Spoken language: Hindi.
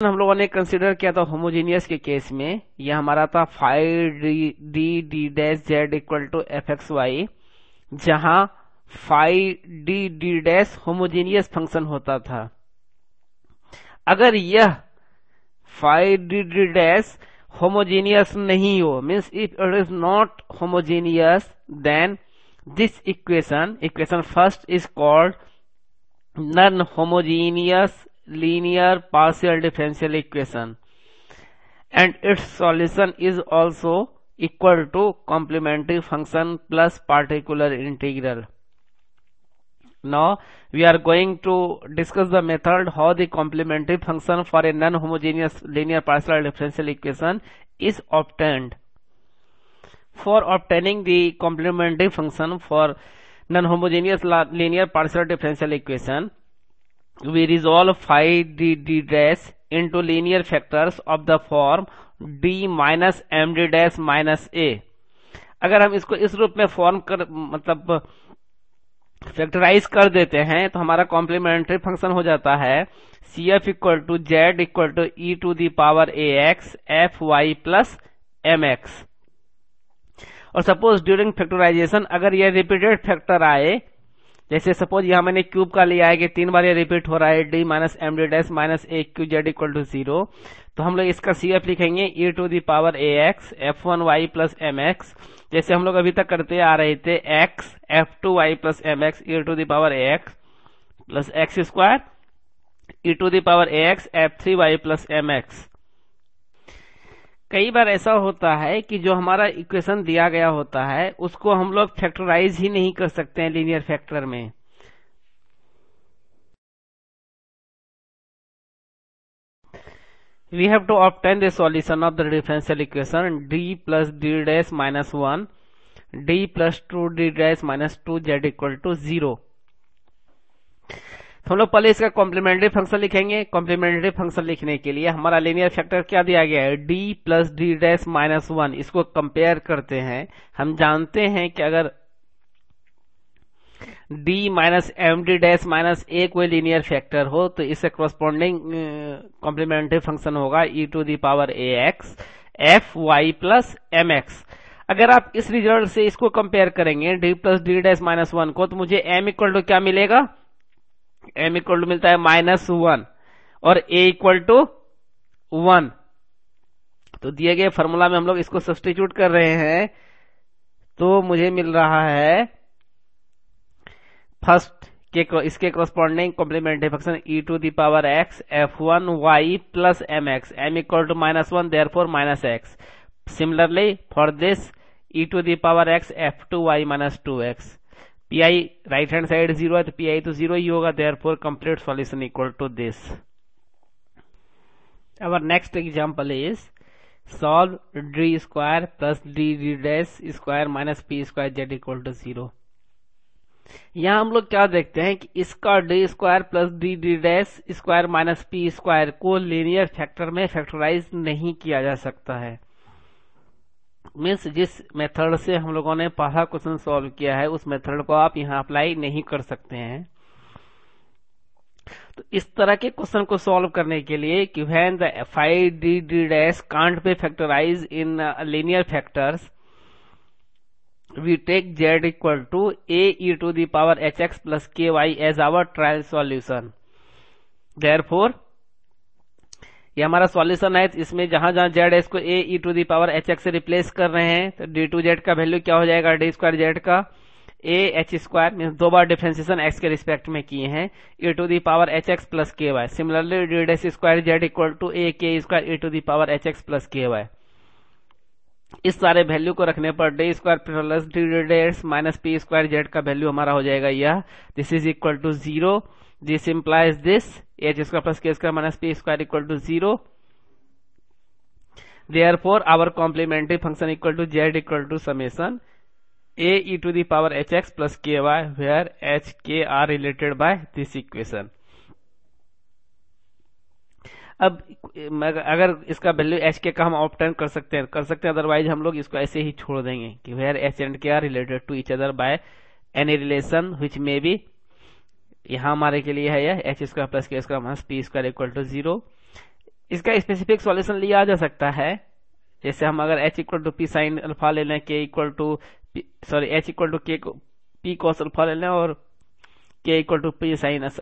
हम लोगों ने कंसिडर किया था होमोजीनियस के केस में, यह हमारा था five D D dash z equal to f x y, जहां five d dash homogeneous function होता था। अगर यह फाइव डी डैश होमोजीनियस नहीं हो, means if it is not homogeneous, then this equation first is called non homogeneous linear partial differential equation, and its solution is also equal to complementary function plus particular integral. Now we are going to discuss the method how the complementary function for a non-homogeneous linear partial differential equation is obtained. For obtaining the complementary function for non-homogeneous linear partial differential equation, we resolve phi d dash into linear factors of the form d minus md dash minus a. अगर हम इसको इस रूप में फॉर्म कर मतलब फैक्टराइज कर देते हैं तो हमारा कॉम्प्लीमेंट्री फंक्शन हो जाता है C F equal to Z equal to E to the power A X F Y plus M X. और सपोज ड्यूरिंग फैक्टराइजेशन अगर ये रिपीटेड फैक्टर आए, जैसे सपोज यहां मैंने क्यूब का लिया है कि 3 बार ये रिपीट हो रहा है D minus M D dash minus A Q Z equal to 0, तो हम लोग इसका सी एफ लिखेंगे E to the power A X F one Y plus M X, जैसे हम लोग अभी तक करते आ रहे थे X F two Y plus M X E to the power A X plus X square E to the power A X F three Y plus M X. कई बार ऐसा होता है कि जो हमारा इक्वेशन दिया गया होता है उसको हम लोग फैक्टराइज ही नहीं कर सकते हैं लीनियर फैक्टर में। We have to obtain the solution of the differential equation d plus d dash minus 1 d plus 2d dash minus 2z equal to 0। तो हम लोग पहले इसका कॉम्प्लीमेंट्री फंक्शन लिखेंगे। कॉम्प्लीमेंट्री फंक्शन लिखने के लिए हमारा लीनियर फैक्टर क्या दिया गया है d plus D dash minus 1, इसको कंपेयर करते हैं। हम जानते हैं कि अगर d minus M D dash minus A कोई लीनियर फैक्टर हो तो इससे कॉरस्पॉन्डिंग कॉम्प्लीमेंट्री फंक्शन होगा E to the power A X F Y plus M X. अगर आप इस रिजल्ट से इसको कंपेयर करेंगे d plus D dash minus 1 को, तो मुझे m इक्वल टू क्या मिलेगा, m इक्वल टू मिलता है -1 और a इक्वल टू 1। तो दिए गए फॉर्मूला में हम लोग इसको सब्स्टिट्यूट कर रहे हैं तो मुझे मिल रहा है फर्स्ट के इसके corresponding complementary function E to the power X F one Y plus M X, M equal to -1 therefore minus X. Similarly for this E to the power X F two Y minus 2x, P I right hand side 0 है तो पी आई तो 0 ही होगा, therefore complete solution equal to this. Our next example is solve D square plus D D dash square minus P square Z equal to 0। यहां हम लोग क्या देखते हैं कि इसका D square plus D D dash square minus P square को लीनियर फैक्टर में फैक्टराइज नहीं किया जा सकता है। मीन्स जिस मेथड से हम लोगों ने पहला क्वेश्चन सॉल्व किया है उस मेथड को आप यहां अप्लाई नहीं कर सकते हैं। तो इस तरह के क्वेश्चन को सॉल्व करने के लिए कि when the five D D dash can't be factorize in linear factors, we take z equal to a e to the power hx plus ky as our trial solution. Therefore ये हमारा सॉल्यूशन है, इसमें जहां जहां z है इसको a e to the power hx से रिप्लेस कर रहे हैं तो d टू z का वैल्यू क्या हो जाएगा d स्क्वायर z का a h स्क्वायर, मीन 2 बार डिफरेंशिएशन x के रिस्पेक्ट में किए हैं e to the power hx plus ky। Similarly d dash square z equal to a k square e to the power hx plus ky। इस सारे वैल्यू को रखने पर D square plus D dash minus P square Z का वैल्यू हमारा हो जाएगा यह, this is equal to 0। This implies this H square plus K square minus P square equal to 0। Therefore our complementary function equal to Z equal to summation A E to the power H X plus K Y, where H K are related by this equation. अब अगर इसका वैल्यू एच के का हम ऑब्टेन कर सकते हैं अदरवाइज हम लोग इसको ऐसे ही छोड़ देंगे कि where H and K are related to each other by any relation which may be यहाँ हमारे के लिए है यह H square plus K square minus P square equal to 0। इसका स्पेसिफिक सॉल्यूशन लिया जा सकता है, जैसे हम अगर h equal to P sine alpha ले लें, K equal to sorry h equal to K P cos alpha ले लें और k equal to P sign